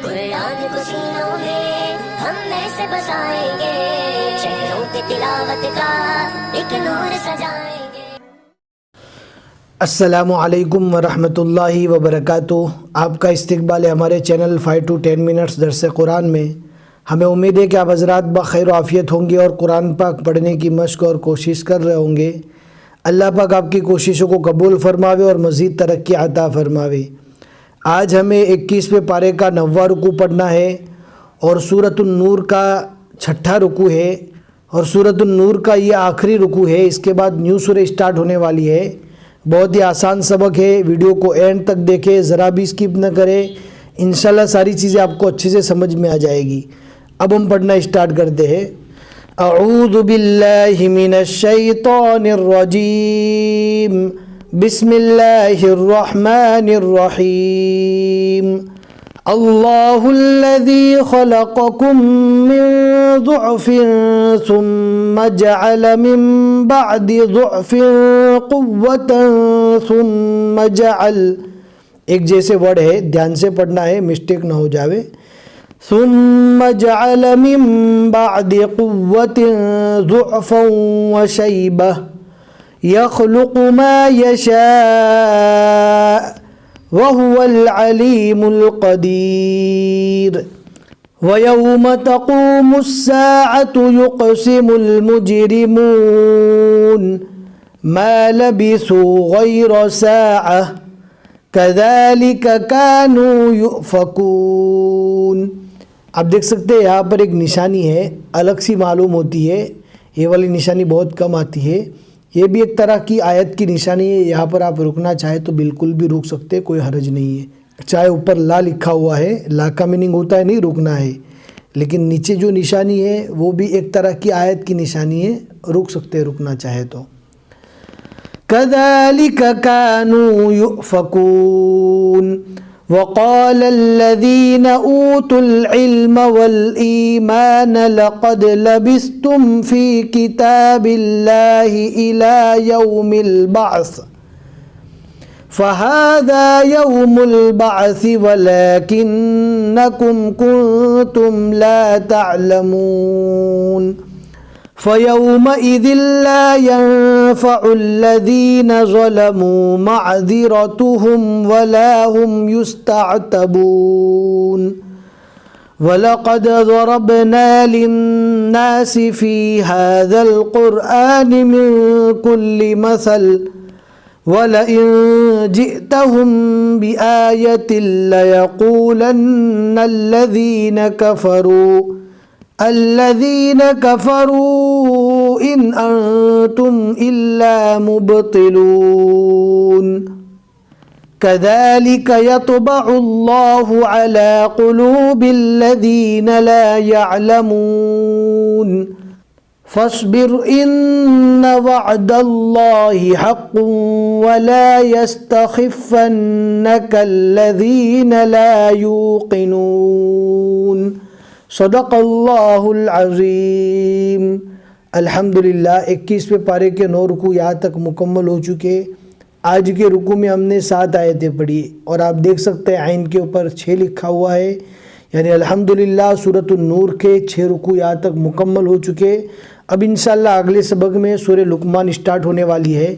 कुरान को सीनों में हम ऐसे बसाएंगे, शहरों पे तिलावत का एक नूर सजाएंगे। अस्सलामु अलैकुम वरहमतुल्लाहि वबरकातुह। आपका इस्तकबाल है हमारे चैनल 5 to 10 मिनट्स दर्स कुरान में। हमें उम्मीद है कि आप हज़रात बखैर आफ़ियत होंगे और कुरान पाक पढ़ने की मश्क और कोशिश कर रहे होंगे। अल्लाह पाक आपकी कोशिशों को कबूल फरमावे और मज़ीद तरक्की अता फरमावे। आज हमें 21वें पारे का 9वां रुकू पढ़ना है और सूरतुन नूर का 6ठा रुकू है और सूरतुन नूर का ये आखिरी रुकू है। इसके बाद न्यू सूरह स्टार्ट होने वाली है। बहुत ही आसान सबक है, वीडियो को एंड तक देखें, ज़रा भी स्किप न करें। इंशाल्लाह सारी चीज़ें आपको अच्छे से समझ में आ जाएगी। अब हम पढ़ना स्टार्ट करते हैं। अऊज़ु बिल्लाहि मिनश शैतानिर रजीम, बिस्मिल्लाहिर रहमानिर रहीम। अल्लाहुल्लज़ी खलक़कुम मिन ज़ुअफ़िन सुम्मा जअल मिन बअदि ज़ुअफ़िन क़ुव्वतन सुम्मा जअल, एक जैसे वर्ड है, ध्यान से पढ़ना है, मिस्टेक ना हो जावे। सुम्मा जअल मिन बअदि क़ुव्वतिन ज़ुअफ़न व शैबह यख़्लुक़ु मा यशाअ वहुवल अलीमुल क़दीर। वयौम तक़ूमुस्साअतु युक़सिमुल मुजरिमून मा लबिसू गैर साअह कज़ालिक कानू युफ़कून। आप देख सकते हैं यहाँ पर एक निशानी है, अलग सी मालूम होती है। ये वाली निशानी बहुत कम आती है। ये भी एक तरह की आयत की निशानी है। यहाँ पर आप रुकना चाहे तो बिल्कुल भी रुक सकते हैं, कोई हर्ज नहीं है। चाहे ऊपर ला लिखा हुआ है, ला का मीनिंग होता है नहीं रुकना है, लेकिन नीचे जो निशानी है वो भी एक तरह की आयत की निशानी है, रुक सकते हैं रुकना चाहे तो। कज़ालिक कानू युफ़कून वक़ालल्लज़ीना ऊतुल इल्म वल ईमान लक़द लबिस्तुम फ़ी किताबिल्लाहि इला यौमिल बअस फ़हाज़ा यौमुल बअस वलाकिन्नकुम कुन्तुम ला तअलमून। फ़यौमइज़िन ला यंफ़उल्लज़ीना ज़लमू मअज़िरतुहुम वला हुम युस्तअतबून। वलक़द ज़रबना लिन्नासि फ़ी हाज़ल क़ुरआनि मिन कुल्लि मसल वलइन जिअतहुम बिआयतिन लयक़ूलन्न الذين كفروا إن أنتم إلا مبطلون كذلك يطبع الله على قلوب الذين لا يعلمون فاصبر إن وعد الله حق ولا يستخفنك الذين لا يوقنون। सदक़ल्लाहुल अज़ीम। अल्हम्दुलिल्लाह 21वें पारे के 9 रुकू यहाँ तक मुकम्मल हो चुके। आज के रुकू में हमने 7 आयतें पढ़ी और आप देख सकते हैं आइन के ऊपर 6 लिखा हुआ है, यानी अल्हम्दुलिल्लाह सूरतुन नूर के 6 रुकू यहाँ तक मुकम्मल हो चुके। अब इंशाल्लाह अगले सबक में सूरह लुक़मान स्टार्ट होने वाली है।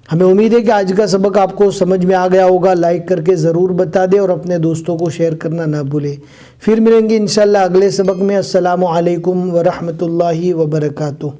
हमें उम्मीद है कि आज का सबक आपको समझ में आ गया होगा। लाइक करके ज़रूर बता दें और अपने दोस्तों को शेयर करना ना भूलें। फिर मिलेंगे इंशाल्लाह अगले सबक में। अस्सलामु अलैकुम वरहमतुल्लाहि वबरकातुह।